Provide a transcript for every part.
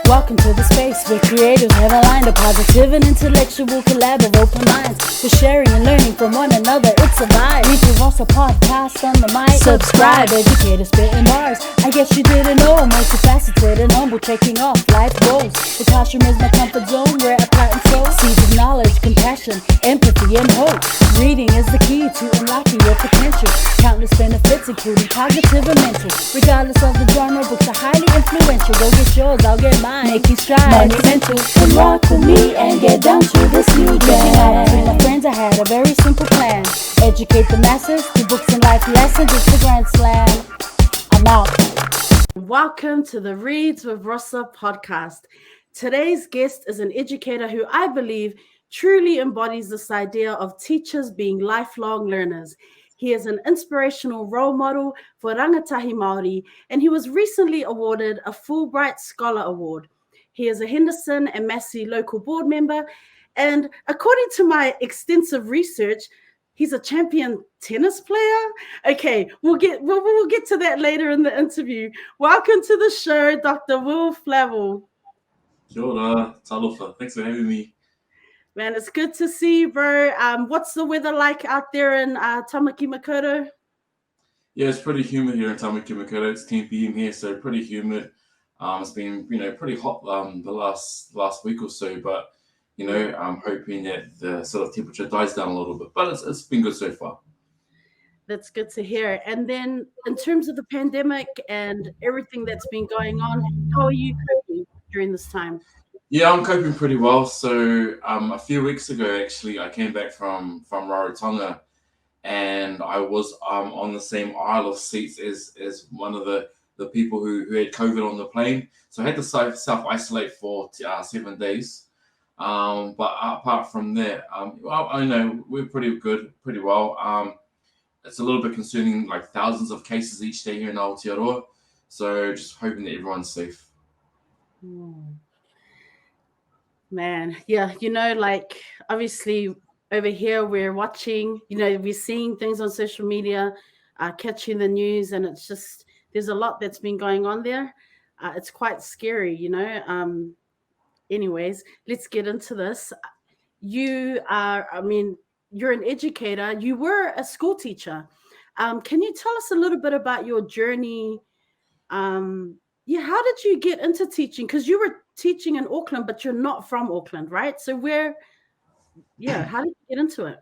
Welcome to the space where creators have aligned a positive and intellectual collab of open minds. For sharing and learning from one another, it's a vibe. We do Rosa podcast on the mic. Subscribe, educators spitting bars. I guess you didn't know I'm multifaceted and humble, checking off life goals. The classroom is my comfort zone where I plant and sow seeds of knowledge, compassion, empathy, and hope. Reading is the key to unlocking your potential. Countless benefits, including cognitive and mental. Regardless of the genre, books are highly influential. Go get yours, I'll get mine. Making strides, monumental. Come rock with me and get down to this new jam. With my friends, I had a very simple plan. Educate the masses through books and life lessons. It's the grand slam. I'm out. Welcome to the Reads with Rosa podcast. Today's guest is an educator who I believe truly embodies this idea of teachers being lifelong learners. He is an inspirational role model for rangatahi Māori, and he was recently awarded a Fulbright Scholar Award. He is a Henderson-Massey local board member, and according to my extensive research, he's a champion tennis player. Okay, we'll get to that later in the interview. Welcome to the show, Dr. Will Flavell. Kia ora, talofa. Thanks for having me. Man, it's good to see you, bro. What's the weather like out there in Tamaki Makaurau? Yeah, it's pretty humid here in Tamaki Makaurau. It's 10 p.m. here, so pretty humid. It's been, pretty hot the last week or so, but, I'm hoping that the sort of temperature dies down a little bit. But it's been good so far. That's good to hear. And then in terms of the pandemic and everything that's been going on, how are you coping during this time? Yeah, I'm coping pretty well. So a few weeks ago, actually, I came back from Rarotonga, and I was on the same aisle of seats as one of the people who had COVID on the plane. So I had to self-isolate for 7 days. But apart from that, I know we're pretty good, pretty well. It's a little bit concerning, like thousands of cases each day here in Aotearoa. So just hoping that everyone's safe. Man, yeah, like obviously over here we're watching, we're seeing things on social media, catching the news, and it's just there's a lot that's been going on there. It's quite scary, Anyways, let's get into this. You're an educator. You were a school teacher. Can you tell us a little bit about your journey? How did you get into teaching? Because you were teaching in Auckland, but you're not from Auckland, right? So how did you get into it?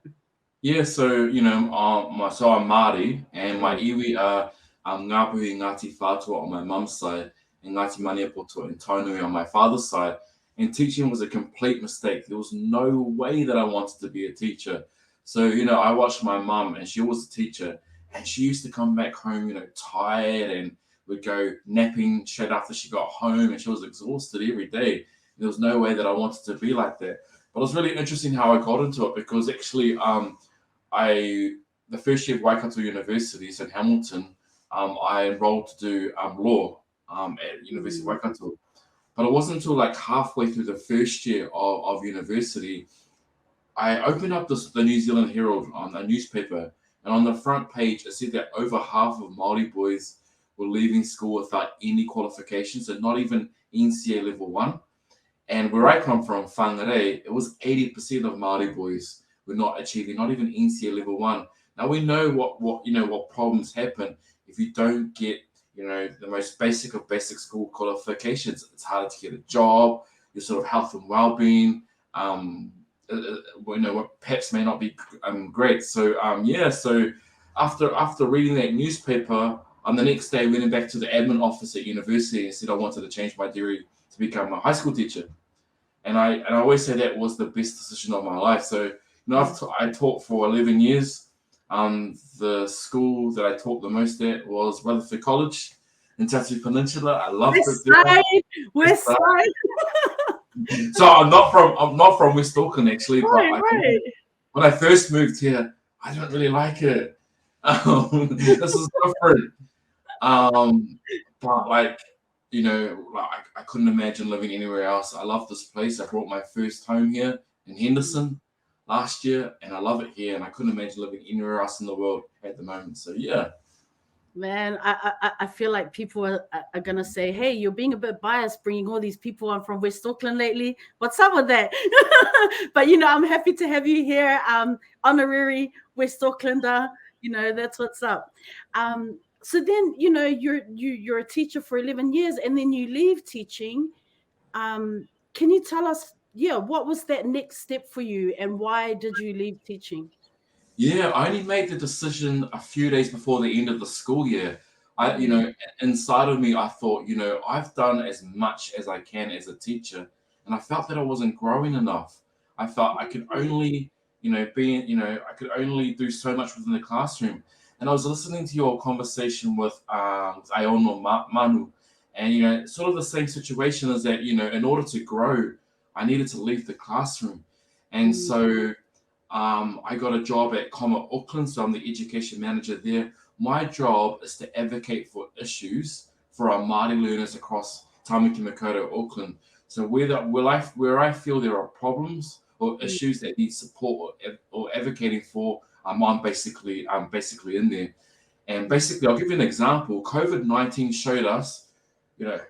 Yeah, so I'm Māori, and my iwi are Ngāpuhi Ngāti Whātua on my mum's side, and Ngāti Maniapoto and Taunui on my father's side. And teaching was a complete mistake. There was no way that I wanted to be a teacher. So I watched my mum, and she was a teacher, and she used to come back home, tired, and would go napping straight after she got home, and she was exhausted every day. There was no way that I wanted to be like that. But it was really interesting how I got into it, because actually the first year of Waikato University, so in Hamilton, I enrolled to do law at University of Waikato. But it wasn't until like halfway through the first year of university, I opened up the New Zealand Herald on a newspaper, and on the front page, it said that over half of Māori boys were leaving school without any qualifications, and not even NCA level 1. And where I come from, Whangarei, it was 80% of Māori boys were not achieving, not even NCA level 1. Now we know what problems happen if you don't get, the most basic of basic school qualifications. It's harder to get a job, your sort of health and well-being, what perhaps may not be great. So so after reading that newspaper, on the next day, I went back to the admin office at university and said I wanted to change my degree to become a high school teacher. And I always say that was the best decision of my life. So I taught for 11 years. The school that I taught the most at was Rutherford College in Tatu Peninsula. I loved it. West side. So I'm not from West Auckland actually, right. When I first moved here, I didn't really like it. This is different. But I couldn't imagine living anywhere else. I love this place. I brought my first home here in Henderson last year, and I love it here, and I couldn't imagine living anywhere else in the world at the moment. So yeah. Man, I feel like people are gonna say, "Hey, you're being a bit biased, bringing all these people on from West Auckland lately. What's up with that?" But I'm happy to have you here, honorary West Aucklander. That's what's up. So then, you're a teacher for 11 years, and then you leave teaching. Can you tell us, what was that next step for you, and why did you leave teaching? Yeah, I only made the decision a few days before the end of the school year. Mm, Inside of me, I thought, I've done as much as I can as a teacher, and I felt that I wasn't growing enough. I felt I could only, I could only do so much within the classroom. And I was listening to your conversation with Aono Manu, and sort of the same situation is that, in order to grow, I needed to leave the classroom, and mm, so. I got a job at Comet Auckland, so I'm the education manager there. My job is to advocate for issues for our Māori learners across Tamaki Makaurau, Auckland. So where I feel there are problems or mm, issues that need support or advocating for, I'm basically in there. And mm, basically, I'll give you an example. COVID-19 showed us,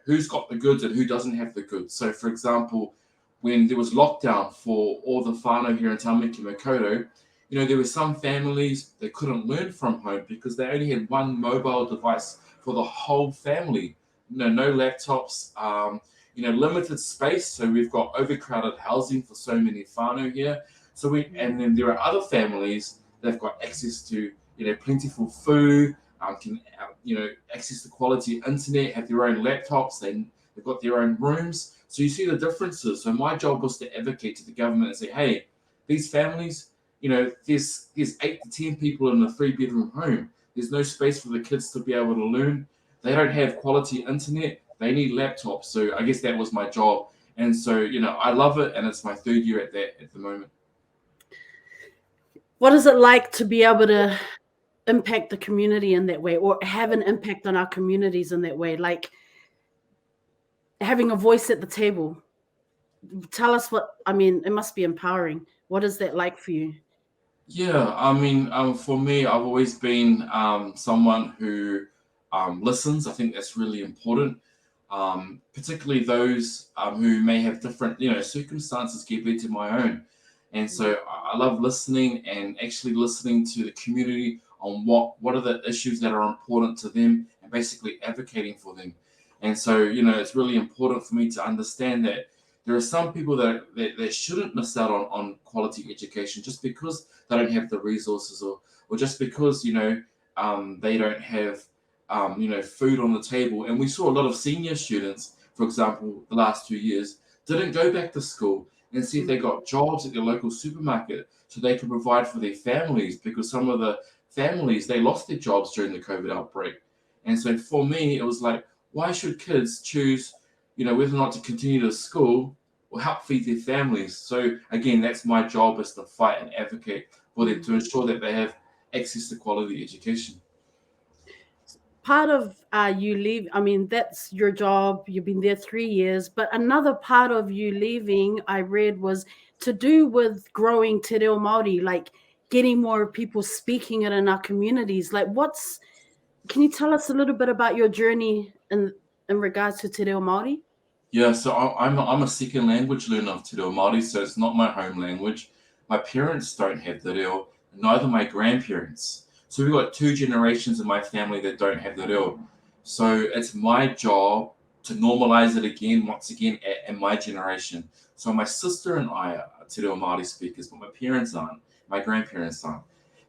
who's got the goods and who doesn't have the goods. So, for example, when there was lockdown for all the whānau here in Tamaki Makaurau, there were some families that couldn't learn from home because they only had one mobile device for the whole family. No laptops, limited space. So we've got overcrowded housing for so many whānau here. And then there are other families that've got access to, plentiful food, can, access to quality internet, have their own laptops, they've got their own rooms. So you see the differences. So my job was to advocate to the government and say, hey, these families, there's 8 to 10 people in a 3-bedroom home. There's no space for the kids to be able to learn. They don't have quality internet. They need laptops. So I guess that was my job. And so, I love it, and it's my 3rd year at that at the moment. What is it like to be able to impact the community in that way, or have an impact on our communities in that way, like having a voice at the table? Tell us it must be empowering. What is that like for you? Yeah, I mean, for me, I've always been someone who listens. I think that's really important, particularly those who may have different, circumstances compared to my own. And so I love listening and actually listening to the community on what are the issues that are important to them and basically advocating for them. And so, it's really important for me to understand that there are some people that shouldn't miss out on quality education just because they don't have the resources, or just because they don't have food on the table. And we saw a lot of senior students, for example, the last 2 years didn't go back to school and see if they got jobs at their local supermarket so they could provide for their families, because some of the families, they lost their jobs during the COVID outbreak. And so for me, it was like, why should kids choose whether or not to continue to school or help feed their families? So again, that's my job, is to fight and advocate for them to ensure that they have access to quality education. Part of you leave, that's your job. You've been there 3 years, but another part of you leaving, I read, was to do with growing Te Reo Māori, like getting more people speaking it in our communities. Like, can you tell us a little bit about your journey in regards to Te Reo Māori? Yeah, so I'm a second language learner of Te Reo Māori, so it's not my home language. My parents don't have Te Reo, neither my grandparents. So we've got 2 generations in my family that don't have Te Reo. So it's my job to normalize it again, once again, in my generation. So my sister and I are Te Reo Māori speakers, but my parents aren't, my grandparents aren't.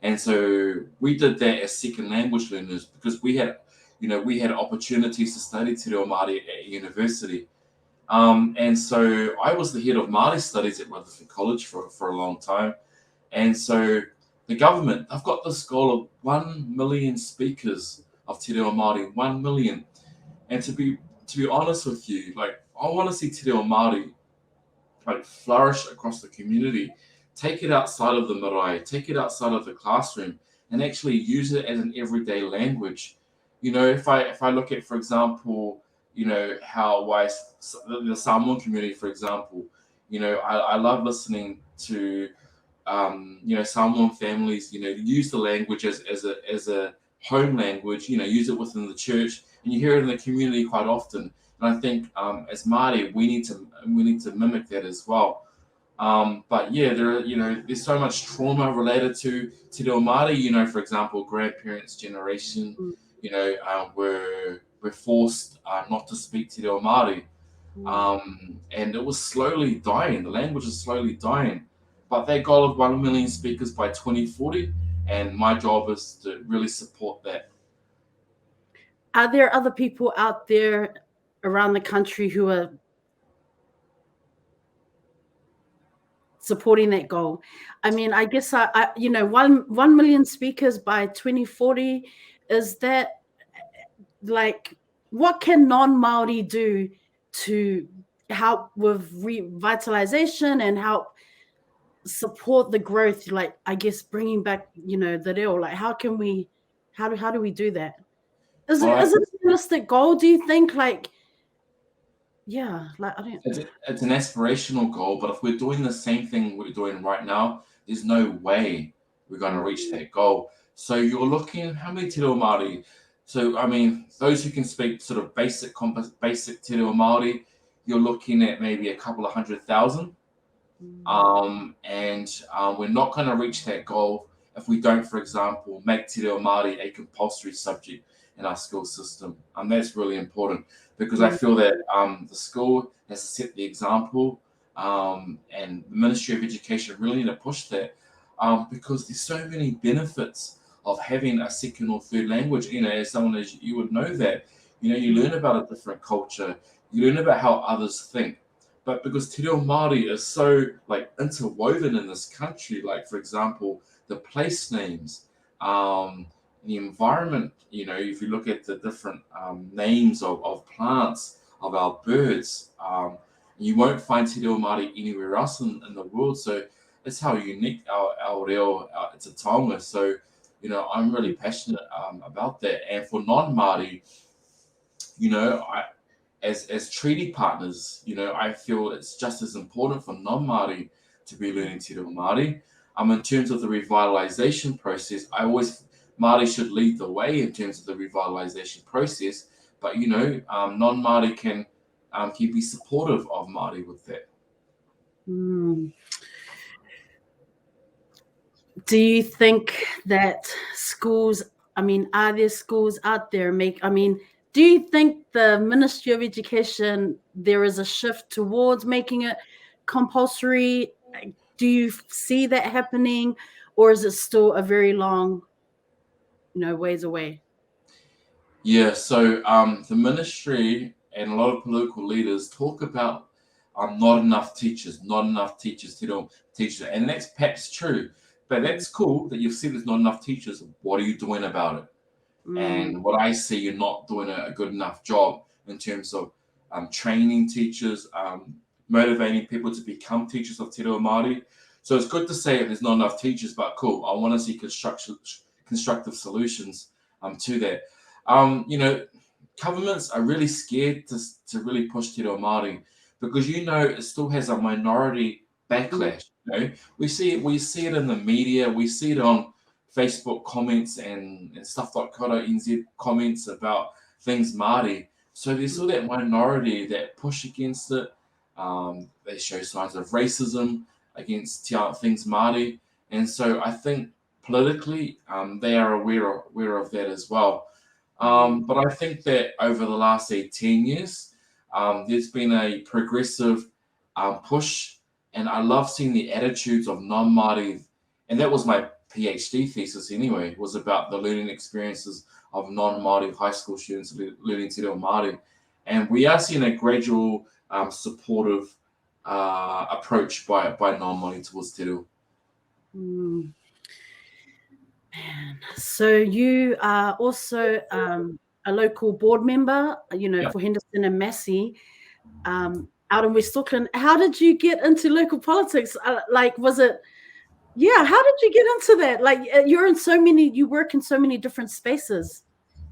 And so we did that as second language learners because we had opportunities to study Te Reo Māori at university. And so I was the head of Māori studies at Rutherford College for a long time. And so the government, I've got this goal of 1 million speakers of Te Reo Māori, 1 million. And to be honest with you, like, I want to see Te Reo Māori like flourish across the community, take it outside of the marae, take it outside of the classroom, and actually use it as an everyday language. If I look at, for example, how the Samoan community, for example, I love listening to Samoan families, use the language as a home language, use it within the church, and you hear it in the community quite often. And I think as Māori, we need to mimic that as well. But yeah, there's so much trauma related to Te Reo Māori. For example, grandparents' generation, were forced not to speak Te Reo Māori. And it was slowly dying. The language is slowly dying. But their goal of 1 million speakers by 2040, and my job is to really support that. Are there other people out there around the country who are supporting that goal? I mean, I guess 1 million speakers by 2040, is that like, what can non-Maori do to help with revitalization and help support the growth? Like, I guess bringing back, the reo. Like, how do we do that? Is it a realistic goal? Do you think? Like, yeah, like I don't. It's an aspirational goal, but if we're doing the same thing we're doing right now, there's no way we're going to reach that goal. So you're looking at how many Te Reo Māori. So I mean, those who can speak sort of basic Te Reo Māori, you're looking at maybe a couple of 100,000. And we're not going to reach that goal if we don't, for example, make Te Reo Māori a compulsory subject in our school system. That's really important, because I feel that the school has to set the example, and the Ministry of Education really need to push that, because there's so many benefits of having a second or third language. As someone, as you would know that, you learn about a different culture, you learn about how others think. But because Te Reo Māori is so interwoven in this country, like for example, the place names, the environment, if you look at the different names of plants, of our birds, you won't find Te Reo Māori anywhere else in the world. So it's how unique our reo, it's a taonga. So, I'm really passionate about that. And for non-Māori, as treaty partners, I feel it's just as important for non-Māori to be learning Te Reo Māori. In terms of the revitalization process, Māori should lead the way in terms of the revitalization process, but non-Māori can be supportive of Māori with that. Do you think that schools, are there schools out there do you think the Ministry of Education, there is a shift towards making it compulsory? Do you see that happening, or is it still a very long, ways away? Yeah, so the ministry and a lot of political leaders talk about not enough teachers, Te Reo teachers, and that's perhaps true. But that's cool that you've said there's not enough teachers. What are you doing about it? And what I see, you're not doing a good enough job in terms of training teachers, motivating people to become teachers of Te Reo Māori. So it's good to say there's not enough teachers, but cool. I want to see constructive solutions to that. Governments are really scared to really push Te Reo Māori, because it still has a minority backlash. We see it in the media, we see it on Facebook comments and stuff like Koto NZ comments about things Māori. So there's still that minority that push against it. They show signs of racism against things Māori. And so I think politically they are aware of that as well. But I think that over the last 10 years, there's been a progressive push. And I love seeing the attitudes of non-Māori. And that was my PhD thesis anyway, was about the learning experiences of non-Māori high school students learning Te Reo Māori. And we are seeing a gradual supportive approach by non-Māori towards Te Reo. Man. So you are also a local board member, for Henderson-Massey, out in West Auckland. How did you get into local politics? Was it? Yeah, how did you get into that? You work in so many different spaces,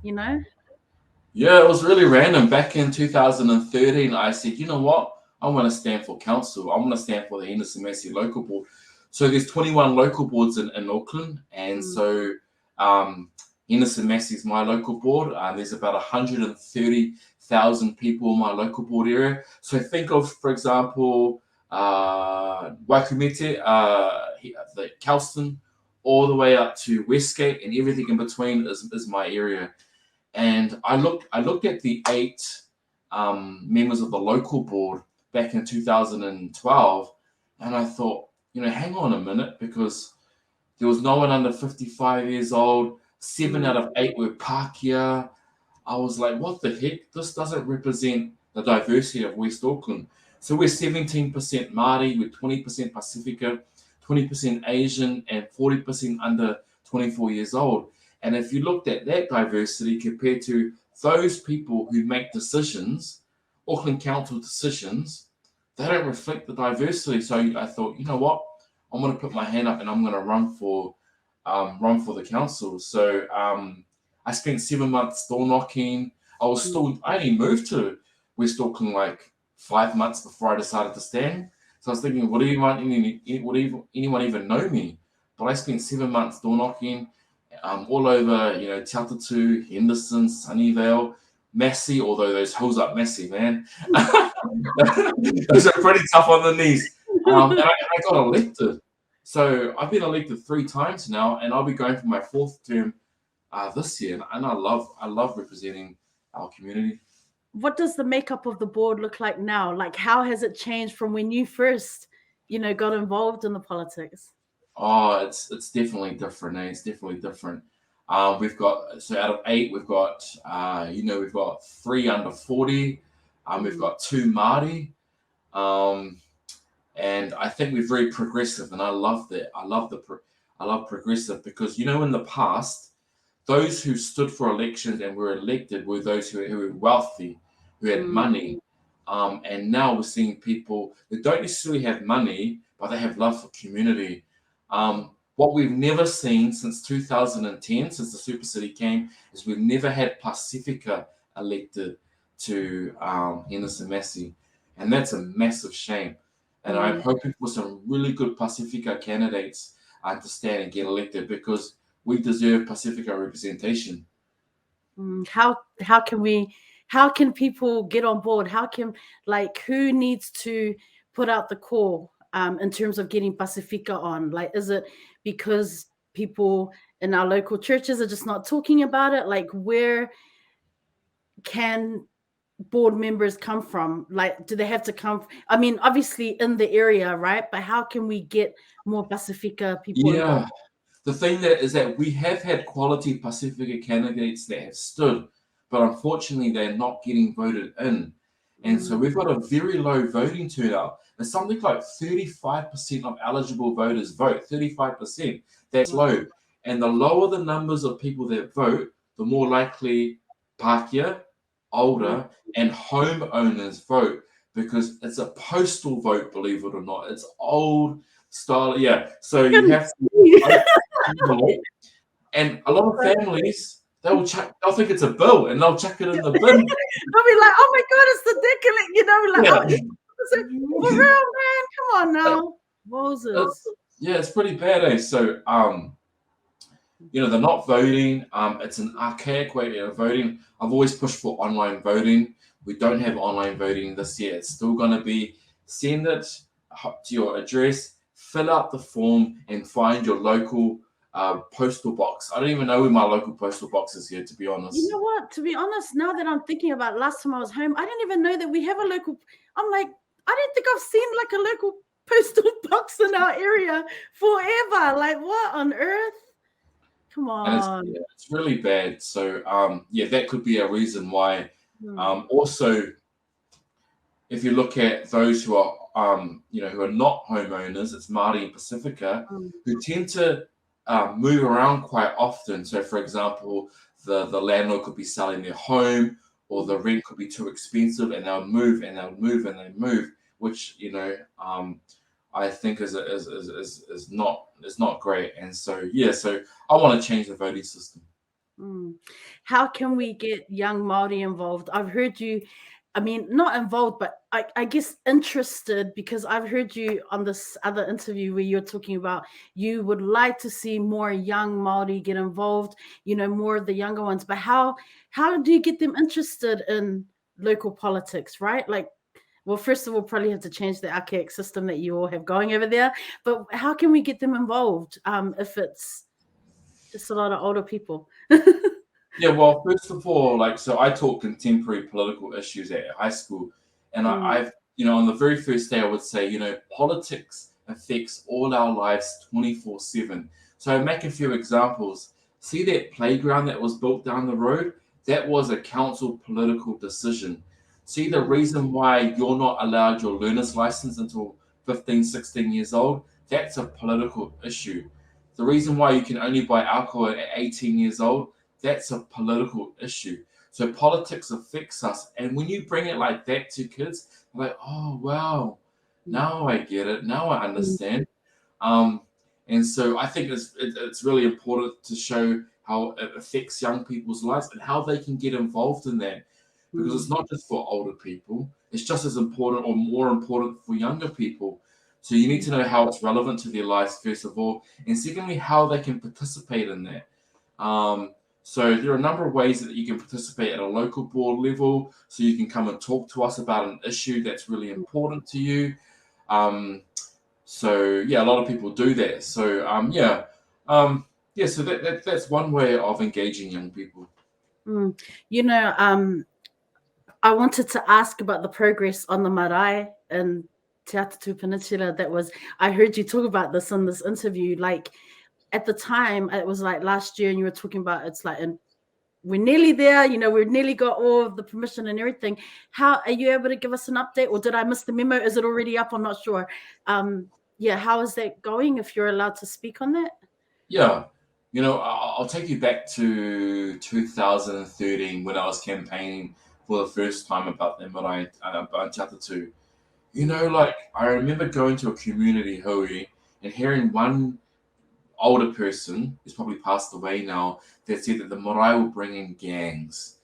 Yeah, it was really random. Back in 2013, I said, you know what? I want to stand for council. I want to stand for the Henderson-Massey local board. So there's 21 local boards in Auckland. And so Henderson-Massey is my local board. There's about 130,000 people in my local board area. So think of, for example, Waikumete, the Kelston, all the way up to Westgate, and everything in between is my area. And I looked at the 8 members of the local board back in 2012, and I thought, hang on a minute, because there was no one under 55 years old. 7 out of 8 were Pākehā. I was like, what the heck? This doesn't represent the diversity of West Auckland. So we're 17% Māori, we're 20% Pacifica, 20% Asian, and 40% under 24 years old. And if you looked at that diversity compared to those people who make decisions, Auckland Council decisions, they don't reflect the diversity. So I thought, you know what? I'm going to put my hand up and I'm going to run for the council. So I spent 7 months door knocking. I only moved to West Auckland like 5 months before I decided to stand. So I was thinking, would anyone even know me? But I spent 7 months door knocking all over, Te Atatū, Henderson, Sunnyvale, Massey, although those hills up Massey, man. Those are pretty tough on the knees. And I got elected. So I've been elected 3 times now, and I'll be going for my 4th term this year. And I love representing our community. What does the makeup of the board look like now? Like, how has it changed from when you first, got involved in the politics? Oh, it's definitely different. It's definitely different. We've got, so out of 8, we've got, we've got 3 under 40. We've got 2 Māori. And I think we're very progressive, and I love that. I love progressive, because in the past, those who stood for elections and were elected were those who were wealthy, who had money. And now we're seeing people that don't necessarily have money, but they have love for community. What we've never seen since 2010, since the Super City came, is we've never had Pacifica elected to Henderson-Massey, and that's a massive shame. And I'm hoping for some really good Pacifica candidates to stand and get elected, because we deserve Pacifica representation. How can people get on board? Who needs to put out the call in terms of getting Pacifica on? Like, is it because people in our local churches are just not talking about it? Like, where can board members come from? Like, do they have to come? I mean, obviously in the area, right? But how can we get more Pacifica people involved? The thing is that we have had quality Pacifica candidates that have stood, but unfortunately they're not getting voted in. And so we've got a very low voting turnout. It's something like 35% of eligible voters vote, 35%. That's low. And the lower the numbers of people that vote, the more likely Pākehā, older, and homeowners vote, because it's a postal vote, believe it or not. It's old style. Yeah. So you have to vote. And a lot of families, they'll think it's a bill and they'll chuck it in the bin. They'll be like, oh my God, it's the decking, for real, man. Come on now. Moses. It's pretty bad, eh? So they're not voting. It's an archaic way of voting. I've always pushed for online voting. We don't have online voting this year. It's still going to be send it to your address, fill out the form, and find your local postal box. I don't even know where my local postal box is here, to be honest. You know what? To be honest, now that I'm thinking about it, last time I was home, I didn't even know that we have a local. I'm like, I don't think I've seen like a local postal box in our area forever. Like, what on earth? Come on. It's really bad. So that could be a reason why. Also, if you look at those who are who are not homeowners, it's Māori and Pacifica, who tend to move around quite often. So, for example, the landlord could be selling their home, or the rent could be too expensive, and they'll move and they'll move and they move, which I think is not great. And so so I want to change the voting system. How can we get young Māori involved? I've heard you I mean, not involved, but I guess interested, because I've heard you on this other interview where you're talking about you would like to see more young Māori get involved, more of the younger ones. But how do you get them interested in local politics, right? Like, well, first of all, probably have to change the archaic system that you all have going over there. But how can we get them involved if it's just a lot of older people? Yeah, well, first of all, so I taught contemporary political issues at high school, and I've, on the very first day, I would say, politics affects all our lives 24/7. So I make a few examples. See that playground that was built down the road? That was a council political decision. See the reason why you're not allowed your learner's license until 15, 16 years old? That's a political issue. The reason why you can only buy alcohol at 18 years old, that's a political issue. So politics affects us. And when you bring it like that to kids, they're like, oh, wow, now I get it. Now I understand. And so I think it's really important to show how it affects young people's lives and how they can get involved in that. Because it's not just for older people. It's just as important or more important for younger people. So you need to know how it's relevant to their lives, first of all. And secondly, how they can participate in that. So there are a number of ways that you can participate at a local board level. So you can come and talk to us about an issue that's really important to you. So yeah, a lot of people do that. So so that's one way of engaging young people. I wanted to ask about the progress on the marae and Te Atatu Peninsula. I heard you talk about this in this interview. Like, at the time, it was like last year, and you were talking about it's like, and we're nearly there. We've nearly got all of the permission and everything. How are you able to give us an update, or did I miss the memo? Is it already up? I'm not sure. How is that going? If you're allowed to speak on that. Yeah, I'll take you back to 2013 when I was campaigning for the first time about the marae, about Te Atatu. I remember going to a community hui and hearing one older person who's probably passed away now that said that the marae will bring in gangs.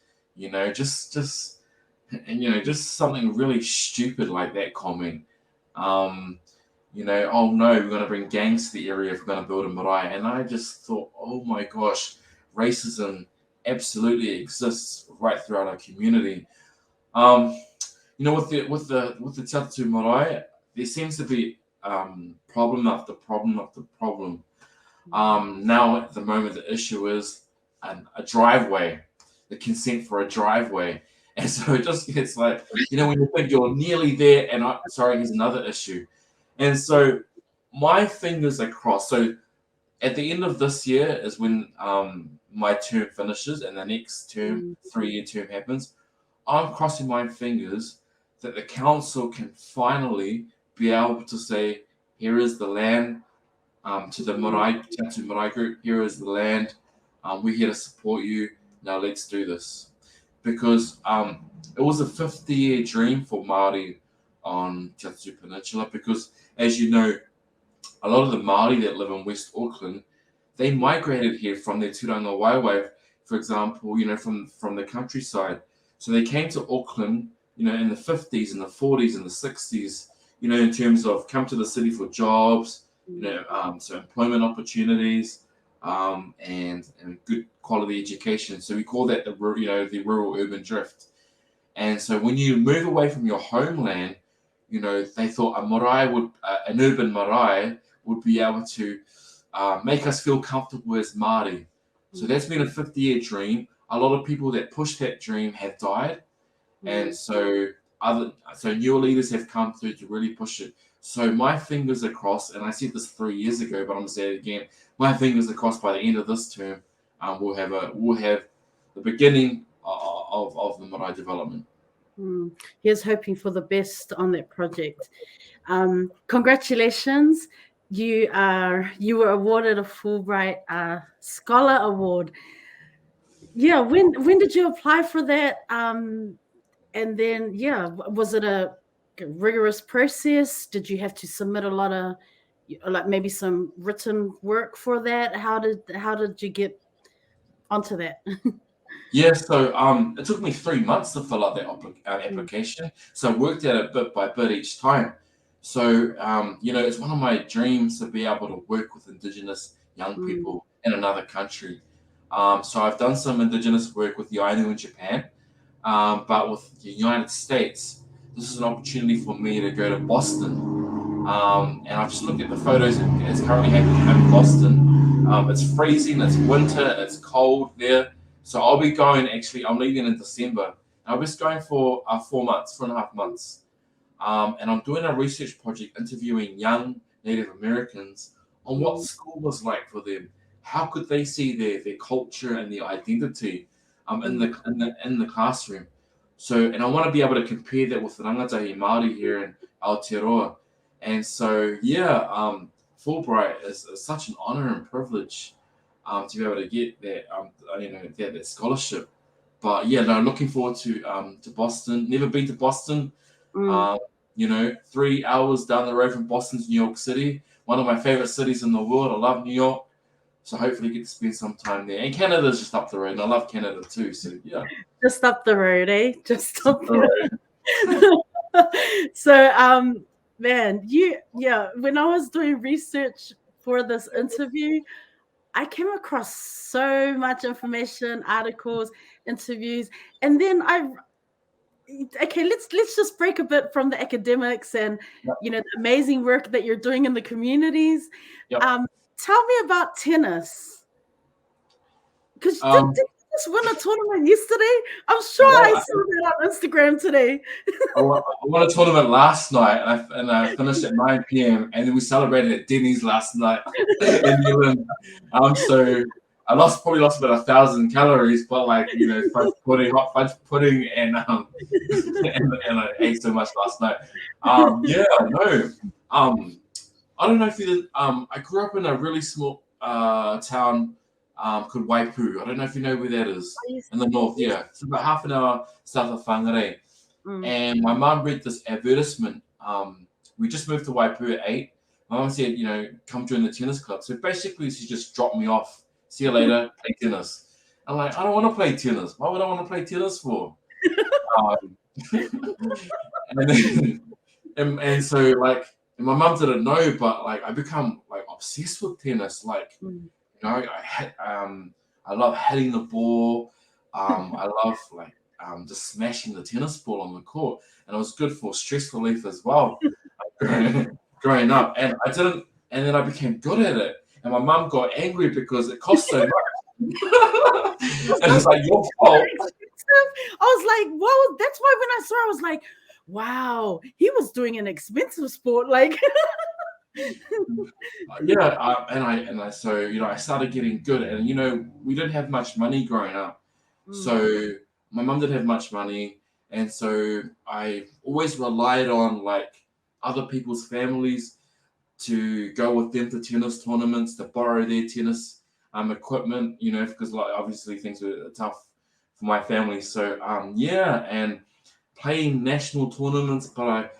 Just something really stupid like that comment. Oh no, we're going to bring gangs to the area if we're going to build a marae. And I just thought, oh my gosh, racism absolutely exists right throughout our community. With the Te Atatu marae, there seems to be problem after problem after problem. Now at the moment, the issue is a driveway, the consent for a driveway. And so it just gets like, when you think you're nearly there, and here's another issue. And so my fingers are crossed. So at the end of this year is when my term finishes and the next term, 3-year term happens. I'm crossing my fingers that the council can finally be able to say, here is the land to the Marae, Te Atatu Marae group, here is the land. We're here to support you. Now let's do this. Because it was a 50-year dream for Māori on Te Atatu Peninsula, because as you know, a lot of the Māori that live in West Auckland, they migrated here from their Turanga Waiwai, for example, from the countryside. So they came to Auckland, in the 50s and the 40s and the 60s, in terms of come to the city for jobs, so employment opportunities, and good quality education. So we call that the rural urban drift. And so when you move away from your homeland, they thought an urban marae would be able to make us feel comfortable as Māori. So that's been a 50-year dream. A lot of people that pushed that dream have died. And so newer leaders have come through to really push it. So my fingers are crossed, and I said this 3 years ago, but I'm going to say it again. My fingers are crossed by the end of this term. We'll have the beginning of the marae development. Here's hoping for the best on that project. Congratulations. You were awarded a Fulbright Scholar Award. Yeah, when did you apply for that? And then, was it a rigorous process? Did you have to submit a lot of, like, maybe some written work for that? How did you get onto that? Yeah, so it took me 3 months to fill out that application. So I worked at it bit by bit each time. So it's one of my dreams to be able to work with Indigenous young Mm, people in another country. So I've done some Indigenous work with the Ainu in Japan, but with the United States, this is an opportunity for me to go to Boston. And I've just looked at the photos. It's currently happening in Boston. It's freezing, it's winter, it's cold there. So I'll be going, actually, I'm leaving in December. I'll be going for 4 months, 4.5 months. And I'm doing a research project interviewing young Native Americans on what mm, school was like for them. How could they see their culture and their identity in mm, the classroom? So, and I want to be able to compare that with the rangatahi Māori here in Aotearoa. And so, yeah, Fulbright is such an honor and privilege to be able to get that scholarship. But yeah, no, looking forward to Boston. Never been to Boston. mm. Um, 3 hours down the road from Boston's New York City, one of my favorite cities in the world. I love New York, so hopefully get to spend some time there. And Canada's just up the road, and I love Canada too. So yeah, Just up the road, eh? Just up all right. the So, man, when I was doing research for this interview, I came across so much information, articles, interviews, and then let's just break a bit from the academics and Yep. the amazing work that you're doing in the communities. Yep. Um, Tell me about tennis. Because Um, did you just win a tournament yesterday? I'm sure I well, saw that on Instagram today. I won a tournament last night, and I finished at 9 p.m. And then we celebrated at Denny's last night in New Zealand. So I probably lost about 1,000 calories, but fudge pudding, hot fudge pudding, and and I ate so much last night. Yeah, no. I don't know if you. I grew up in a really small town called Waipu. I don't know if you know where that is in the north. Yes. Yeah, it's about half an hour south of Whangarei. Mm. And my mum read this advertisement. We just moved to Waipu at 8. My mum said, come join the tennis club. So basically, she just dropped me off. See you later, play tennis. I'm like, I don't want to play tennis. Why would I want to play tennis for? Um, and then, and so and my mum didn't know, but I become obsessed with tennis. Mm. I love hitting the ball. I love just smashing the tennis ball on the court, and it was good for stress relief as well. Growing up, and then I became good at it, and my mum got angry because it cost so much. And it's like your fault. I was like, "Whoa!" That's why when I saw, I was like, "Wow, he was doing an expensive sport." Like, Yeah, I started getting good, and we didn't have much money growing up, so my mum didn't have much money, and so I always relied on other people's families to go with them to tennis tournaments, to borrow their tennis equipment, because obviously things were tough for my family. So yeah, and playing national tournaments, but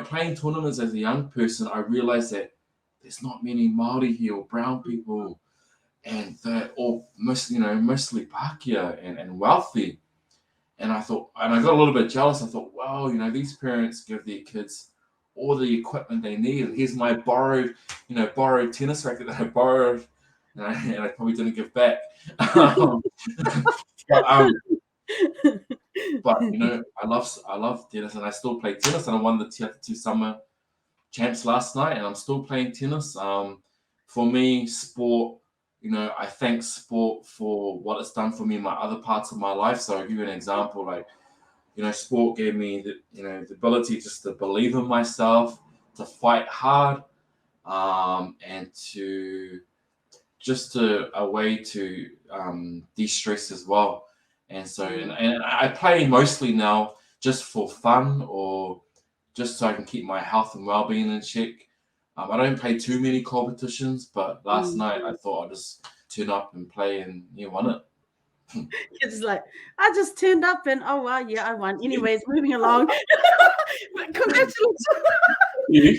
playing tournaments as a young person, I realized that there's not many Māori here or brown people, and they're all mostly Pākehā and wealthy. And I got a little bit jealous. I thought, wow, these parents give their kids all the equipment they need. And here's my borrowed tennis racket that I borrowed, and I probably didn't give back. but, but I love tennis, and I still play tennis, and I won the Te Atu Summer Champs last night, and I'm still playing tennis. For me, sport, I thank sport for what it's done for me in my other parts of my life. So I'll give you an example. Sport gave me the ability just to believe in myself, to fight hard, and a way to de-stress as well. And so, and I play mostly now just for fun, or just so I can keep my health and well-being in check. I don't play too many competitions, but last night I thought I'd just turn up and play, and won it. it's like I just turned up and oh wow, yeah, I won. Anyways, moving along. But congratulations. Yeah.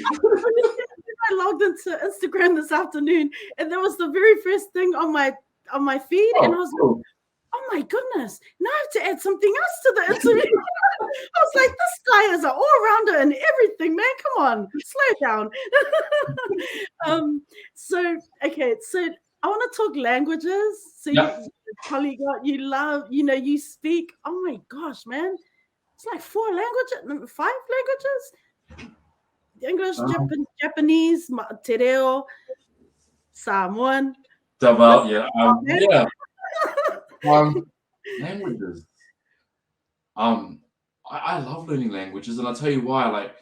I logged into Instagram this afternoon, and that was the very first thing on my feed, and I was like, oh oh my goodness, now I have to add something else to the interview. I was like, this guy is an all-rounder and everything, man. Come on, slow down. So I want to talk languages. So you polyglot, you love, you speak. Oh my gosh, man. It's like 4 languages, 5 languages. English, Japanese, te reo, Samoan. Languages. I love learning languages, and I'll tell you why. Like,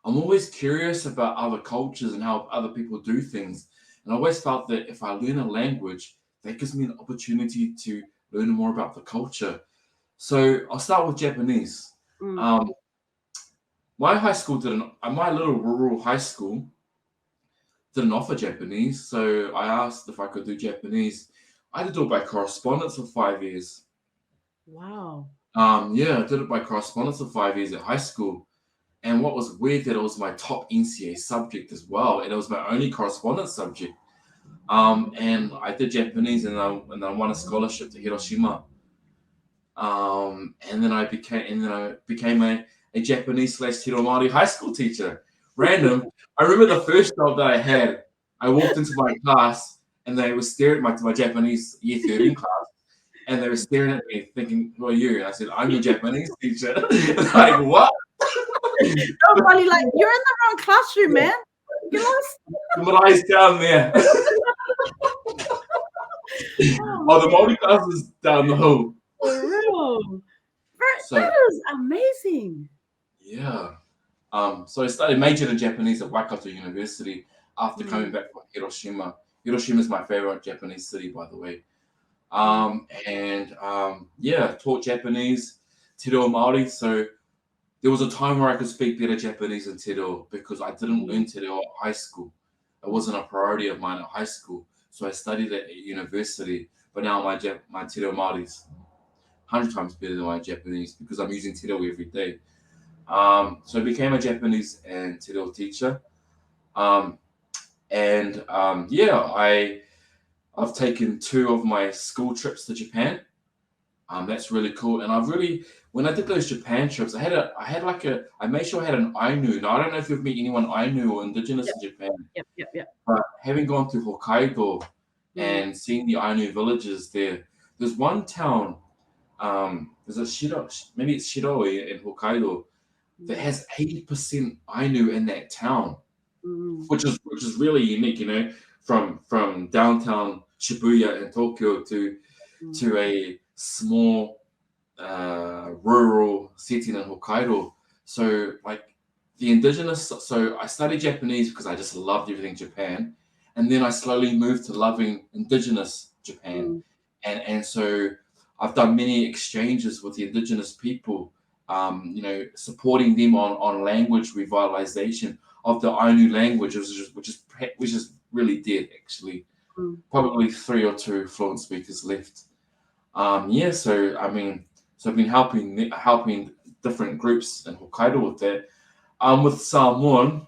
I'm always curious about other cultures and how other people do things. And I always felt that if I learn a language, that gives me an opportunity to learn more about the culture. So I'll start with Japanese. My high school my little rural high school didn't offer Japanese. So I asked if I could do Japanese. I had to do it by correspondence for 5 years. Wow. I did it by correspondence for 5 years at high school. And what was weird that it was my top NCA subject as well. And it was my only correspondence subject. And I did Japanese, and I won a scholarship to Hiroshima. And then I became a Japanese / Te Reo Māori high school teacher. Random. I remember the first job that I had. I walked into my class, and they were staring at my Japanese year 13 class. And they were staring at me thinking, who are you? And I said, I'm your Japanese teacher. Like, what? Nobody, like, you're in the wrong classroom, man. Get lost. My eyes down there. The Māori class is down the hall. For real. That is amazing. Yeah. So I studied majored in Japanese at Waikato University after coming back from Hiroshima. Hiroshima is my favorite Japanese city, by the way. Taught Japanese, Te Reo Māori. So there was a time where I could speak better Japanese than Te Reo because I didn't learn Te Reo at high school. It wasn't a priority of mine at high school. So I studied it at university. But now my Te Reo Māori is 100 times better than my Japanese because I'm using Te Reo every day. So I became a Japanese and Te Reo teacher. I've taken 2 of my school trips to Japan. That's really cool. And when I did those Japan trips, I made sure I had an Ainu. Now, I don't know if you've met anyone Ainu or indigenous in Japan. Yep. But having gone to Hokkaido and seeing the Ainu villages there's one town, there's a maybe it's Shiroi in Hokkaido, that has 80% Ainu in that town, which is really unique, from downtown Shibuya in Tokyo to a small rural setting in Hokkaido. So like the indigenous, so I studied Japanese because I just loved everything Japan, and then I slowly moved to loving indigenous Japan, and so I've done many exchanges with the indigenous people, supporting them on language revitalization of the Ainu language, which is really dead actually. Probably 3 or 2 fluent speakers left. So I've been helping different groups in Hokkaido with that. With Samoan,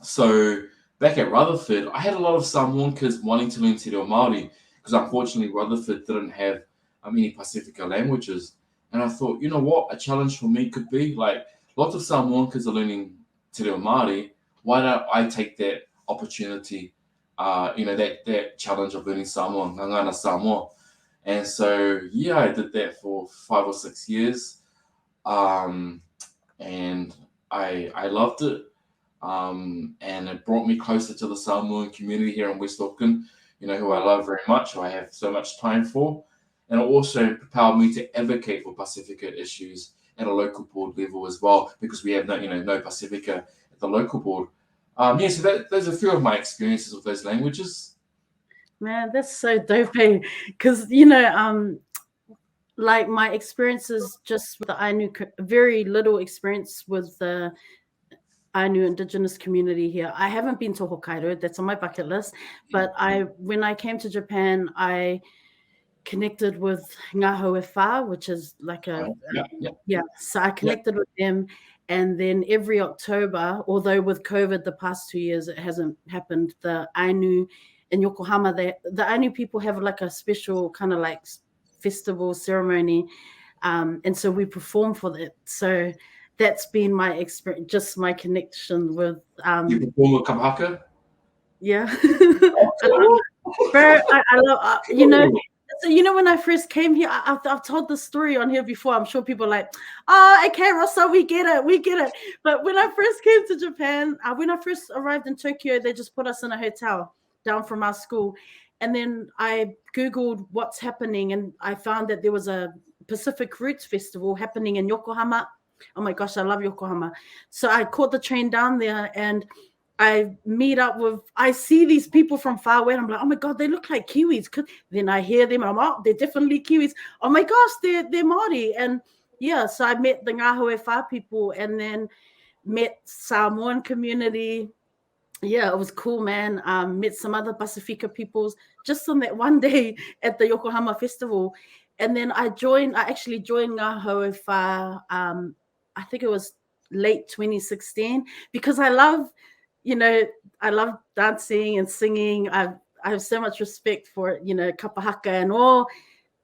so back at Rutherford, I had a lot of Samoan kids wanting to learn Te Reo Māori because unfortunately Rutherford didn't have any Pasifika languages. And I thought, you know what, a challenge for me could be, like, lots of Samoan kids are learning Te Reo Māori. Why don't I take that opportunity, that challenge of learning Samoan, Ngana Samoa. And so, I did that for 5 or 6 years. And I loved it. And it brought me closer to the Samoan community here in West Auckland, who I love very much, who I have so much time for. And it also propelled me to advocate for Pasifika issues at a local board level as well, because we have no Pasifika at the local board. So those are a few of my experiences with those languages. Man, that's so dope, because like my experiences just with the Ainu, very little experience with the Ainu indigenous community here. I haven't been to Hokkaido, that's on my bucket list, but when I came to Japan, I connected with Ngā Hauewha, which is like so I connected with them. And then every October, although with COVID the past 2 years it hasn't happened, the Ainu in Yokohama, the Ainu people have like a special kind of like festival ceremony. And so we perform for that. So that's been my experience, just my connection with. You perform with Kapahaka? Yeah. I love, So, when I first came here, I've told the story on here before. I'm sure people are like, oh, okay, Rosa, we get it. But when I first came to Japan, when I first arrived in Tokyo, they just put us in a hotel down from our school. And then I Googled what's happening, and I found that there was a Pacific Roots Festival happening in Yokohama. Oh my gosh, I love Yokohama. So I caught the train down there, and I see these people from far away, and I'm like, oh my God, they look like Kiwis. Then I hear them, and I'm like, oh, they're definitely Kiwis. Oh my gosh, they're Māori. And yeah, so I met the Ngāhau Whā people, and then met Samoan community. Yeah, it was cool, man. Met some other Pasifika peoples just on that one day at the Yokohama Festival. And then I actually joined Ngāhau Whā, I think it was late 2016, because I love dancing and singing. I have so much respect for, kapahaka and all,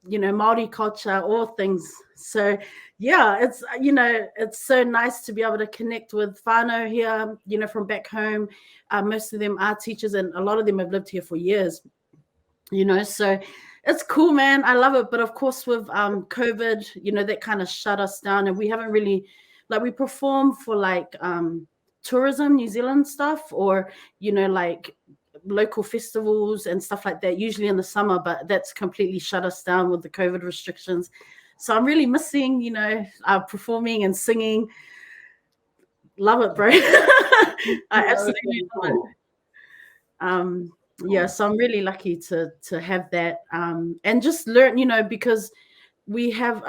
Māori culture, all things. So yeah, it's so nice to be able to connect with whānau here, from back home. Most of them are teachers, and a lot of them have lived here for years, so it's cool, man. I love it. But of course with COVID, that kind of shut us down, and we haven't really, we perform for tourism, New Zealand stuff, or, local festivals and stuff like that, usually in the summer, but that's completely shut us down with the COVID restrictions. So I'm really missing, performing and singing. Love it, bro. I absolutely love it. Yeah, so I'm really lucky to have that, and just learn, because we have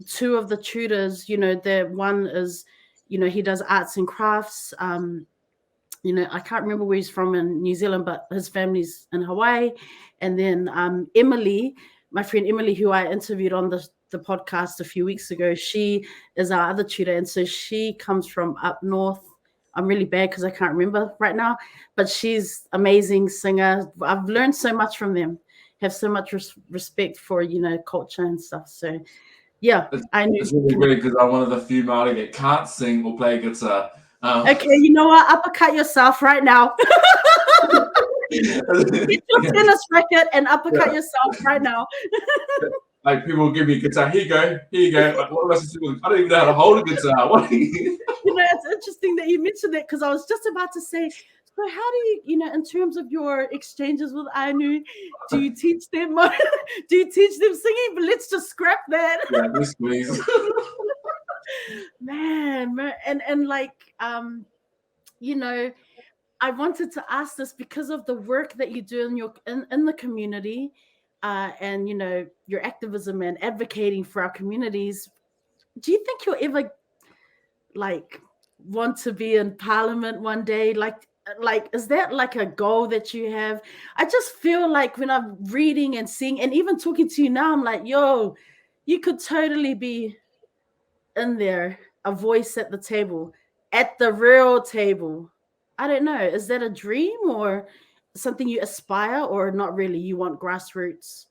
two of the tutors, the one is, he does arts and crafts. I can't remember where he's from in New Zealand, but his family's in Hawaii. And then Emily, my friend Emily, who I interviewed on the podcast a few weeks ago, she is our other tutor. And so she comes from up north. I'm really bad because I can't remember right now, but she's amazing singer. I've learned so much from them, have so much respect for, culture and stuff. So yeah, it's really great because I'm one of the few Māori that can't sing or play guitar. Okay, you know what? Uppercut yourself right now. Get your tennis racket and uppercut yourself right now. Like, people will give me a guitar. Here you go. Like, what am I supposed to do? I don't even know how to hold a guitar. It's interesting that you mentioned that, because I was just about to say, so how do you, in terms of your exchanges with Ainu, do you teach them singing? But let's just scrap that. Yeah, yes, please. Man, and I wanted to ask this because of the work that you do in the community, and your activism and advocating for our communities. Do you think you'll ever want to be in Parliament one day? Is that a goal that you have? I just feel like when I'm reading and seeing and even talking to you now, I'm like, yo, you could totally be in there, a voice at the table, at the real table. I don't know. Is that a dream or something you aspire, or not really? You want grassroots?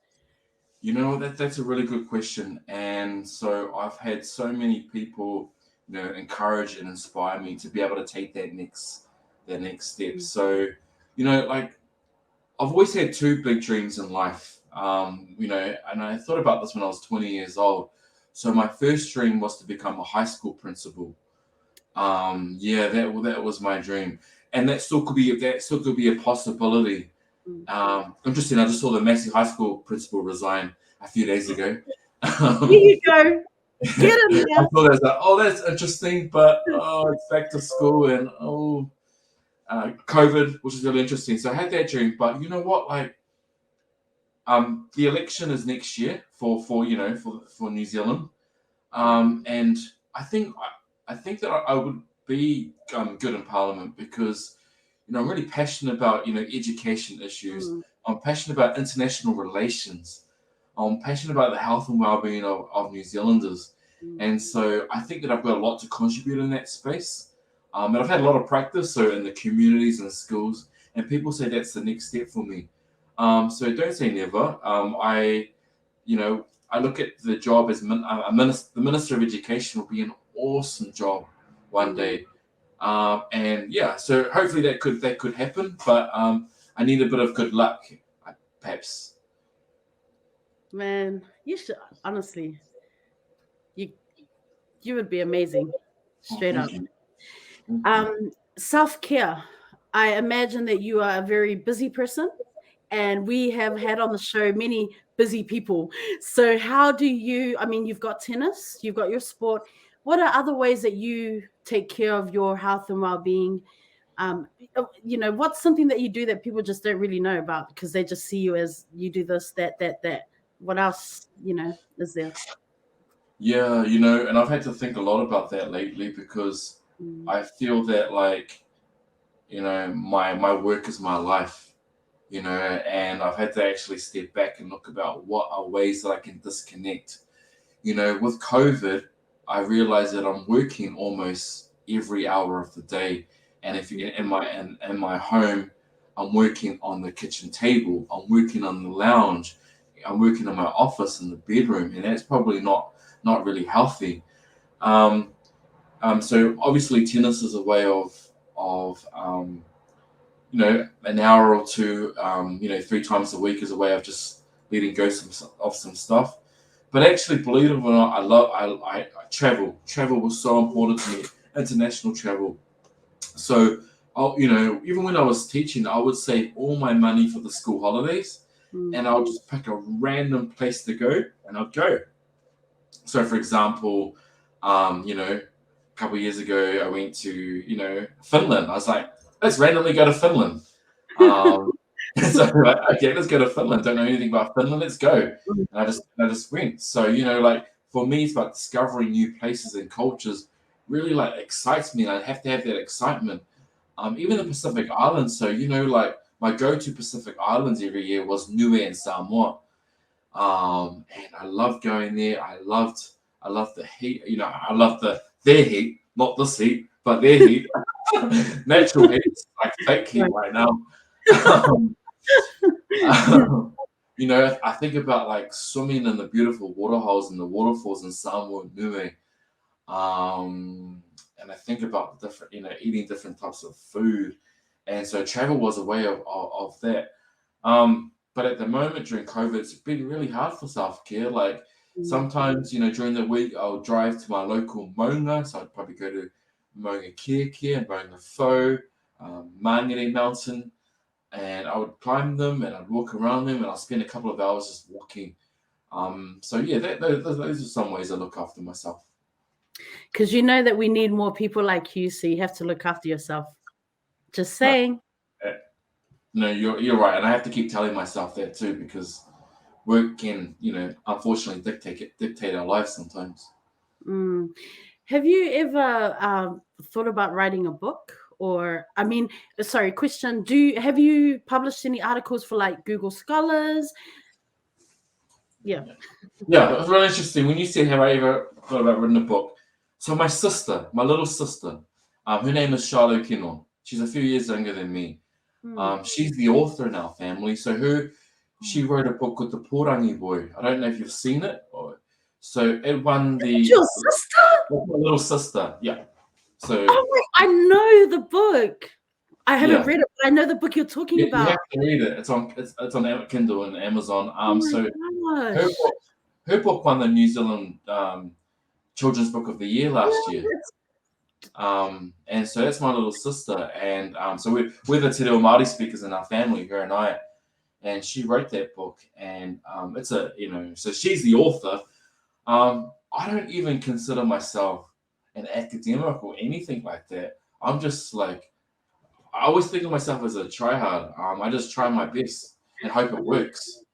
That's a really good question. And so I've had so many people, encourage and inspire me to be able to take that next step. Mm-hmm. So, I've always had two big dreams in life. And I thought about this when I was 20 years old. So my first dream was to become a high school principal. That was my dream, and that still could be a possibility. Interesting. I just saw the Massey High School principal resign a few days ago. Here you go. Get him there. I thought that that's interesting, but it's back to school and COVID, which is really interesting. So I had that dream, but you know what? The election is next year for New Zealand, and I think that I would be good in Parliament because I'm really passionate about education issues. I'm passionate about international relations. I'm passionate about the health and well-being of New Zealanders, and so I think that I've got a lot to contribute in that space. And I've had a lot of practice, so in the communities and schools, and people say that's the next step for me. So don't say never. I look at the job as the Minister of Education will be an awesome job one day. And yeah, so hopefully that could happen, but I need a bit of good luck, perhaps. Man, you should honestly, you would be amazing, straight up. Self-care. I imagine that you are a very busy person, and we have had on the show many busy people. So how do you, I mean, you've got tennis, you've got your sport. What are other ways that you take care of your health and well-being? What's something that you do that people just don't really know about because they just see you as you do this, that. What else, is there? Yeah, and I've had to think a lot about that lately because I feel that my work is my life, and I've had to actually step back and look about what are ways that I can disconnect. With COVID, I realized that I'm working almost every hour of the day. And if you're in my home, I'm working on the kitchen table, I'm working on the lounge, I'm working in my office in the bedroom, and that's probably not really healthy. So obviously tennis is a way of an hour or two, 3 times a week is a way of just letting go of some stuff. But actually, believe it or not, I travel. Travel was so important to me, international travel. So, even when I was teaching, I would save all my money for the school holidays, and I'll just pick a random place to go, and I'll go. So, for example, a couple of years ago, I went to, Finland. I was like, let's randomly go to Finland. So like, okay, let's go to Finland. Don't know anything about Finland. Let's go. And I just went. So, for me, it's about discovering new places and cultures really excites me. I have to have that excitement. Even the Pacific Islands. So, my go-to Pacific Islands every year was Niue and Samoa. And I loved going there. I loved the heat. I loved their heat, not this heat, but their heat. Natural heat, it's like fake heat right now. I think about swimming in the beautiful waterholes and the waterfalls in Samoa and Niue. And I think about different, eating different types of food. And so travel was a way of that. But at the moment during COVID, it's been really hard for self-care. Sometimes, during the week, I'll drive to my local maunga. So I'd probably go to Maunga Kia and Maunga Fo, Mangere Mountain. And I would climb them and I'd walk around them and I'll spend a couple of hours just walking. So yeah, those are some ways I look after myself. Because that we need more people like you, so you have to look after yourself. Just saying. No, you're right, and I have to keep telling myself that too because work can, unfortunately dictate our lives sometimes. Have you ever thought about writing a book? Or, question, have you published any articles for Google Scholars? Yeah, it's really interesting. When you said, have I ever thought about writing a book? So my little sister, her name is Charlotte Kino. She's a few years younger than me. She's the author in our family. So she wrote a book called The Porangi Boy. I don't know if you've seen it. So it won the... Your sister? My little sister, yeah. So I know the book. I haven't read it, but I know the book you're talking about. You have to read it. It's on Kindle and Amazon. Her book won the New Zealand Children's Book of the Year last year. And so that's my little sister. And so we're the Te Reo Māori speakers in our family, her and I. And she wrote that book. And it's so she's the author. I don't even consider myself an academic or anything like that. I'm just I always think of myself as a tryhard. I just try my best and hope it works.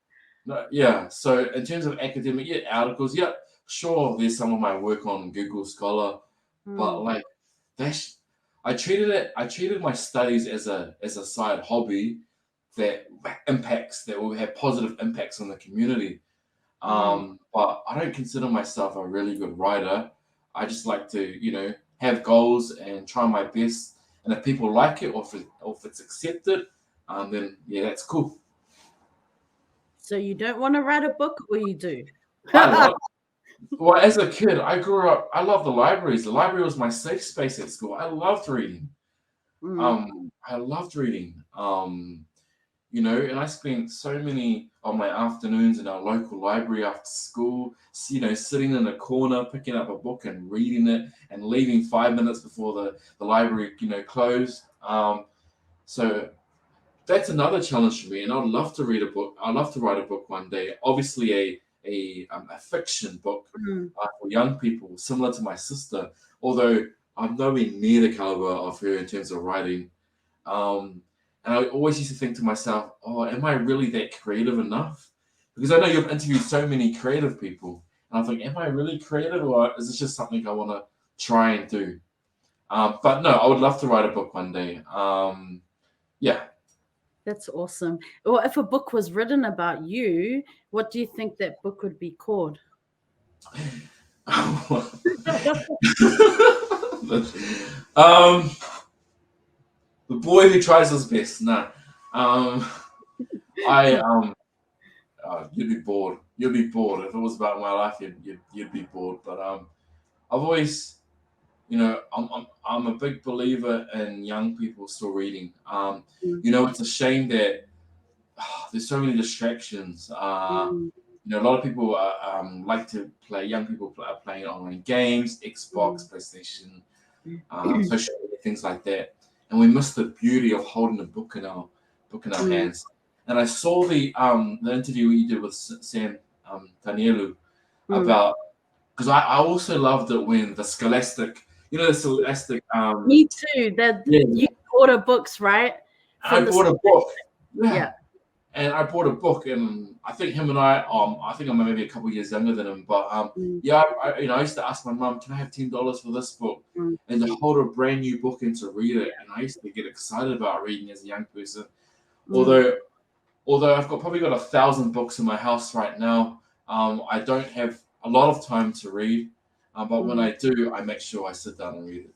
So in terms of academic, articles, sure, there's some of my work on Google Scholar, but I treated my studies as a side hobby that will have positive impacts on the community. But I don't consider myself a really good writer. I just like to, have goals and try my best. And if people like it or if it's accepted, then that's cool. So you don't want to write a book, or you do? Well, as a kid, I grew up. I loved the libraries. The library was my safe space at school. I loved reading. I loved reading. And I spent so many of my afternoons in our local library after school, sitting in a corner, picking up a book and reading it and leaving 5 minutes before the library, closed. So that's another challenge for me. And I'd love to read a book. I'd love to write a book one day. Obviously a fiction book for young people, similar to my sister, although I'm nowhere near the caliber of her in terms of writing. And I always used to think to myself, oh, am I really that creative enough? Because I know you've interviewed so many creative people. And I think, am I really creative, or is this just something I want to try and do? But no, I would love to write a book one day. Yeah. That's awesome. Well, if a book was written about you, what do you think that book would be called? The boy who tries his best. No. You'd be bored. You'd be bored. If it was about my life, you'd be bored. But I've always, I'm a big believer in young people still reading. It's a shame that there's so many distractions. A lot of people like to play. Young people are playing online games, Xbox, PlayStation, social media, things like that, and we miss the beauty of holding a book in our hands. And I saw the interview you did with Sam Tanielu about, because I also loved it when the Scholastic, the Scholastic. Me too. You order books, right? I bought a book. Yeah. And I bought a book, and I think him and I think I'm maybe a couple of years younger than him, but I used to ask my mum, can I have $10 for this book? And to hold a brand new book and to read it, and I used to get excited about reading as a young person. Although I've probably got 1,000 books in my house right now, I don't have a lot of time to read, but when I do, I make sure I sit down and read it.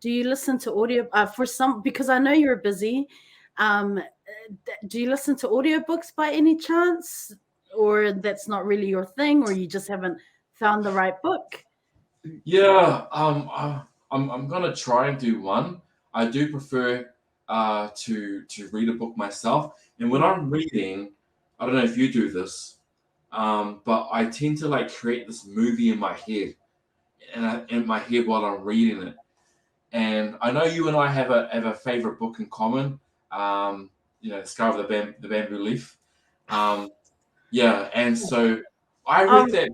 Do you listen to audio because I know you're busy? Do you listen to audiobooks by any chance, or that's not really your thing, or you just haven't found the right book? Yeah, I'm gonna try and do one. I do prefer to read a book myself, and when I'm reading, I don't know if you do this, but I tend to create this movie in my head, while I'm reading it. And I know you and I have a favorite book in common. The Scar of the Bamboo Leaf. And so I read that.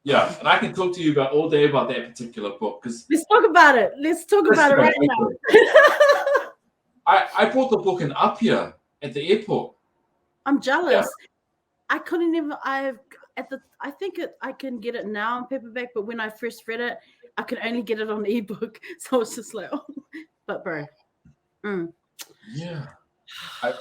Yeah, and I can talk to you all day about that particular book, because let's talk about it. Let's talk about it right now. I bought the book in Apia at the airport. I'm jealous. Yeah. I couldn't even. I think I can get it now on paperback, but when I first read it, I could only get it on ebook. So it's just like, but bro. Yeah. I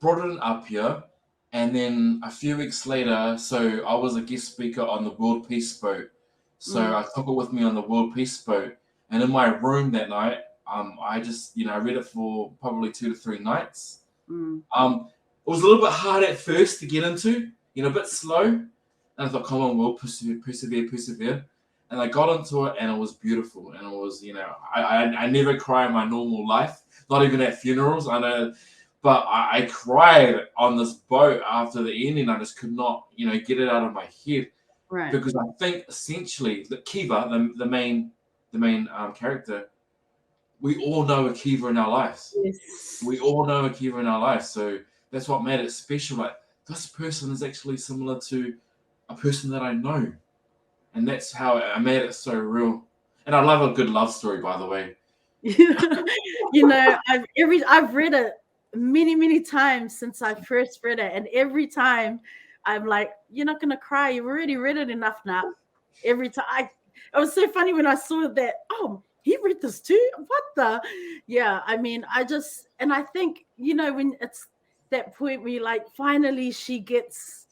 brought it in Apia, and then a few weeks later, so I was a guest speaker on the World Peace Boat. So I took it with me on the World Peace Boat, and in my room that night, I just, I read it for probably 2 to 3 nights. It was a little bit hard at first to get into, a bit slow. And I thought, come on, Will, persevere. And I got into it, and it was beautiful. And it was, I never cry in my normal life, not even at funerals. I know. But I cried on this boat after the ending. I just could not, get it out of my head. Right. Because I think essentially the Kiva, the main character, we all know a Kiva in our lives. Yes. We all know a Kiva in our lives. So that's what made it special. Like, this person is actually similar to a person that I know. And that's how I made it so real. And I love a good love story, by the way. I've read it many times since I first read it, and every time I'm like, you're not gonna cry, you've already read it enough now. Every time it was so funny when I saw that, he read this too, I think when it's that point where you're like, finally she gets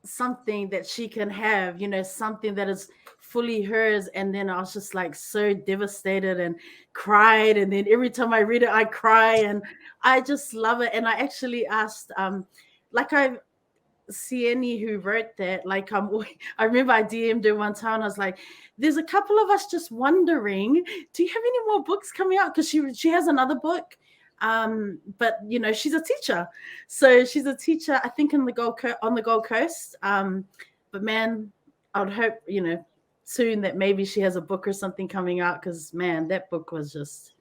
something that she can have, something that is fully hers. And then I was just like so devastated and cried, and then every time I read it I cry, and I just love it. And I actually asked like I Sienni who wrote that, like I remember I DM'd her one time and I was like, there's a couple of us just wondering, do you have any more books coming out? Because she has another book. But you know, she's a teacher. So she's a teacher, I think on the Gold Coast. But man, I would hope, you know, soon that maybe she has a book or something coming out, because man, that book was just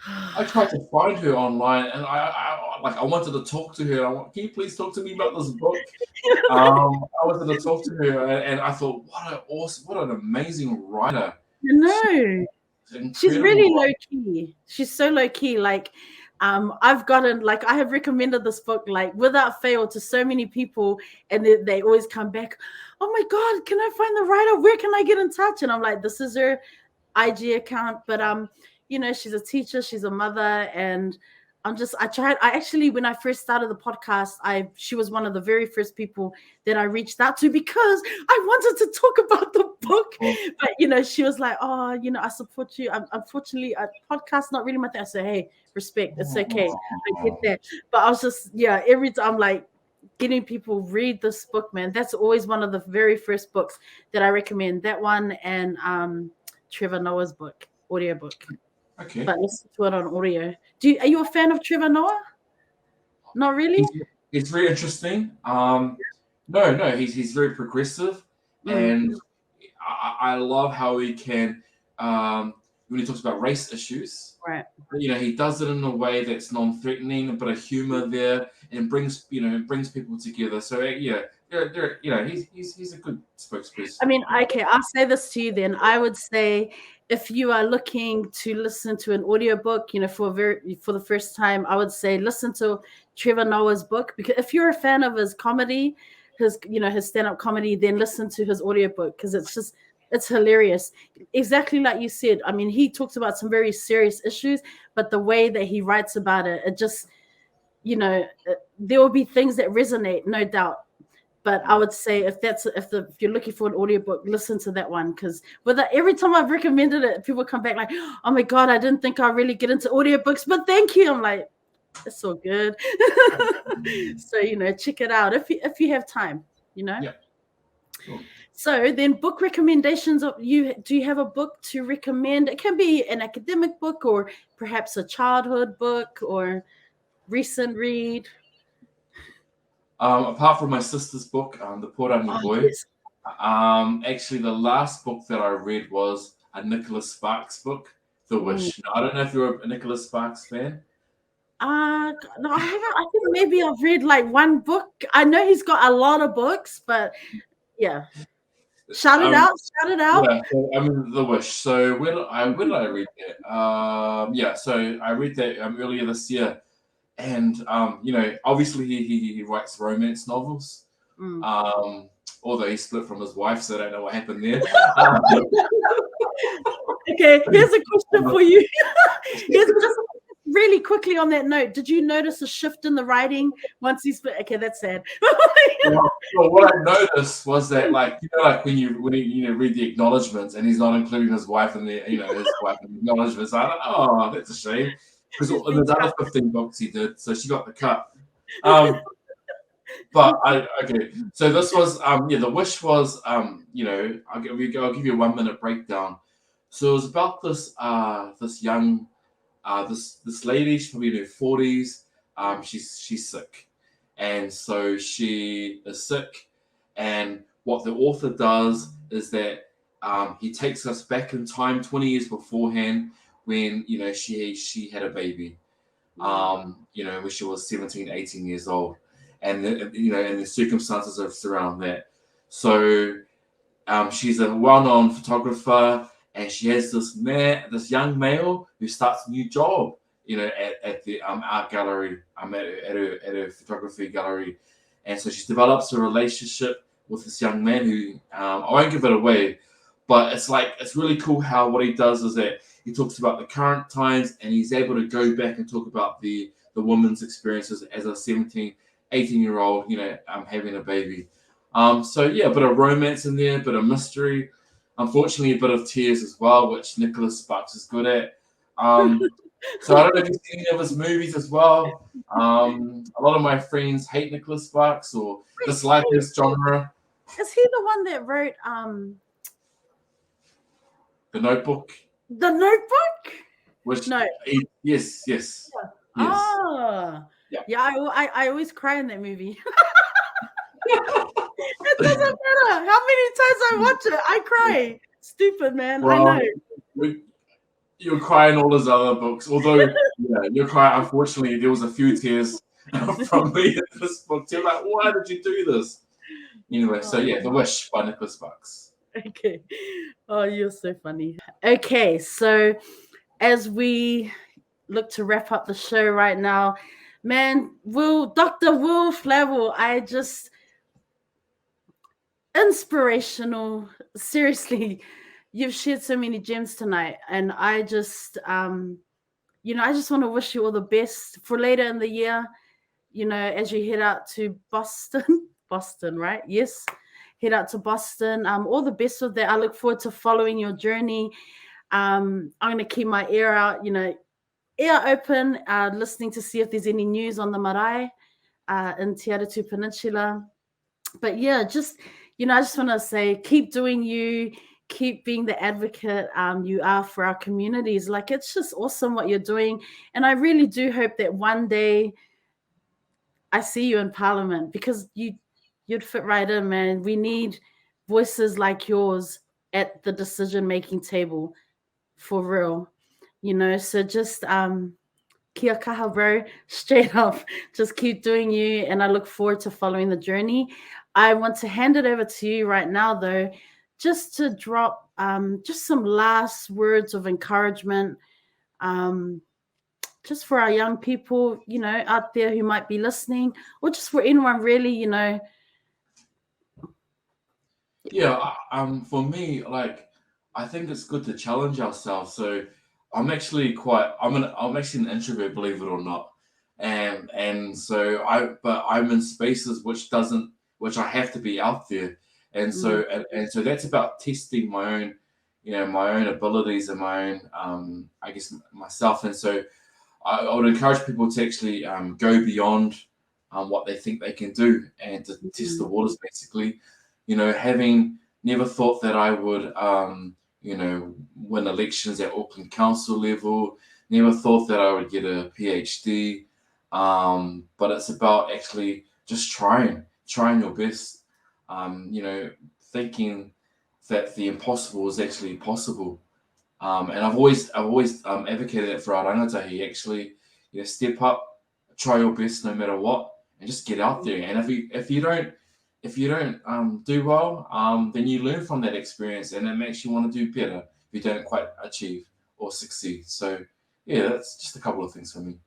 I tried to find her online, and I wanted to talk to her. Can you please talk to me about this book? I wanted to talk to her, and I thought, what an amazing writer. No, she's really low key. She's so low key. Like, I have recommended this book like without fail to so many people, and they always come back. Oh my God, can I find the writer? Where can I get in touch? And I'm like, this is her IG account, but you know, she's a teacher, she's a mother, and I actually, when I first started the podcast, she was one of the very first people that I reached out to because I wanted to talk about the book. But you know, she was like, oh, you know, I support you. Unfortunately, a podcast not really my thing. I said, hey, respect, it's okay. I get that. But I was just, every time I'm like getting people read this book, man. That's always one of the very first books that I recommend. That one and Trevor Noah's book, audiobook. Okay. But listen to it on audio. Are you a fan of Trevor Noah? Not really? It's very interesting. No, he's very progressive, and I love how he can when he talks about race issues. Right. You know, he does it in a way that's non-threatening, but a humor there, and brings people together. So he's a good spokesperson. I mean, okay, I'll say this to you then. I would say if you are looking to listen to an audiobook, you know, for the first time, I would say listen to Trevor Noah's book, because if you're a fan of his comedy, his stand-up comedy, then listen to his audiobook, because it's hilarious. Exactly like you said. I mean, he talks about some very serious issues, but the way that he writes about it, it just, you know, there will be things that resonate, no doubt. But I would say if you're looking for an audiobook, listen to that one, because every time I've recommended it, people come back like, oh my God, I didn't think I'd really get into audiobooks, but thank you. I'm like, it's so good. So, you know, check it out if you have time, you know. Yeah. Cool. So then, book recommendations. Do you have a book to recommend? It can be an academic book or perhaps a childhood book or recent read. Apart from my sister's book, The Porangi Boy, yes. Actually the last book that I read was a Nicholas Sparks book, The Wish. Now, I don't know if you're a Nicholas Sparks fan. No, I haven't. I think maybe I've read like one book. I know he's got a lot of books, but yeah. Shout it out. Yeah, so, I mean, The Wish. So when did I read that? So I read that earlier this year. And you know, obviously he writes romance novels. Although he split from his wife, so I don't know what happened there. Okay, here's a question for you. Just really quickly on that note, did you notice a shift in the writing once he split? Okay, that's sad. Well, what I noticed was that, like, you know, like when you read the acknowledgements and he's not including his wife in the, you know, his wife in the acknowledgements. I thought, oh, that's a shame. Because there's other 15 books he did, so she got the cut. But okay. So this was The Wish was you know, I'll give you a 1 minute breakdown. So it was about this young this lady. She's probably in her 40s. She's sick, and so she is sick. And what the author does is that he takes us back in time 20 years beforehand, when, you know, she had a baby, you know, when she was 17, 18 years old, and the circumstances around that. So she's a well-known photographer, and she has this young male who starts a new job, you know, at the art gallery, at her photography gallery. And so she develops a relationship with this young man who I won't give it away, but it's really cool how what he does is that he talks about the current times, and he's able to go back and talk about the woman's experiences as a 17, 18-year-old, you know, having a baby. So yeah, a bit of romance in there, a bit of mystery. Unfortunately, a bit of tears as well, which Nicholas Sparks is good at. So I don't know if you've seen any of his movies as well. A lot of my friends hate Nicholas Sparks or dislike his genre. Is he the one that wrote The Notebook. The Notebook? Which No. Yes. Oh, Yeah. I always cry in that movie. It doesn't matter how many times I watch it, I cry. Stupid, man. Well, I know. You're crying all his other books, although you're crying. Unfortunately, there was a few tears from me in this book too. Like, why did you do this? Anyway, so The Wish by Nicholas Sparks. Okay. Oh, you're so funny. Okay, so as we look to wrap up the show right now, man, Dr. Will Flavell, inspirational. Seriously, you've shared so many gems tonight, and I just I just want to wish you all the best for later in the year, as you head out to Boston, right? Yes, head out to Boston. All the best with that. I look forward to following your journey. I'm going to keep my ear out, ear open, listening to see if there's any news on the marae in Te Aratū Peninsula. But yeah, I just want to say, keep doing you, keep being the advocate you are for our communities. Like, it's just awesome what you're doing. And I really do hope that one day I see you in Parliament, because you'd fit right in, man. We need voices like yours at the decision-making table, for real. So just kia kaha, bro. Straight up, just keep doing you, and I look forward to following the journey. I want to hand it over to you right now, though, just to drop just some last words of encouragement, just for our young people, out there who might be listening, or just for anyone really, For me, like, I think it's good to challenge ourselves. So I'm actually an introvert, believe it or not. And so I'm in spaces which I have to be out there. And so and so that's about testing my own, my own abilities and my own I guess myself. And so I would encourage people to actually go beyond what they think they can do and to test the waters, basically. Having never thought that I would, win elections at Auckland Council level, never thought that I would get a PhD. But it's about actually just trying your best, thinking that the impossible is actually possible. And I've always advocated it for our rangatahi. Actually, step up, try your best no matter what, and just get out there. And if you don't do well, then you learn from that experience, and it makes you want to do better if you don't quite achieve or succeed. So that's just a couple of things for me.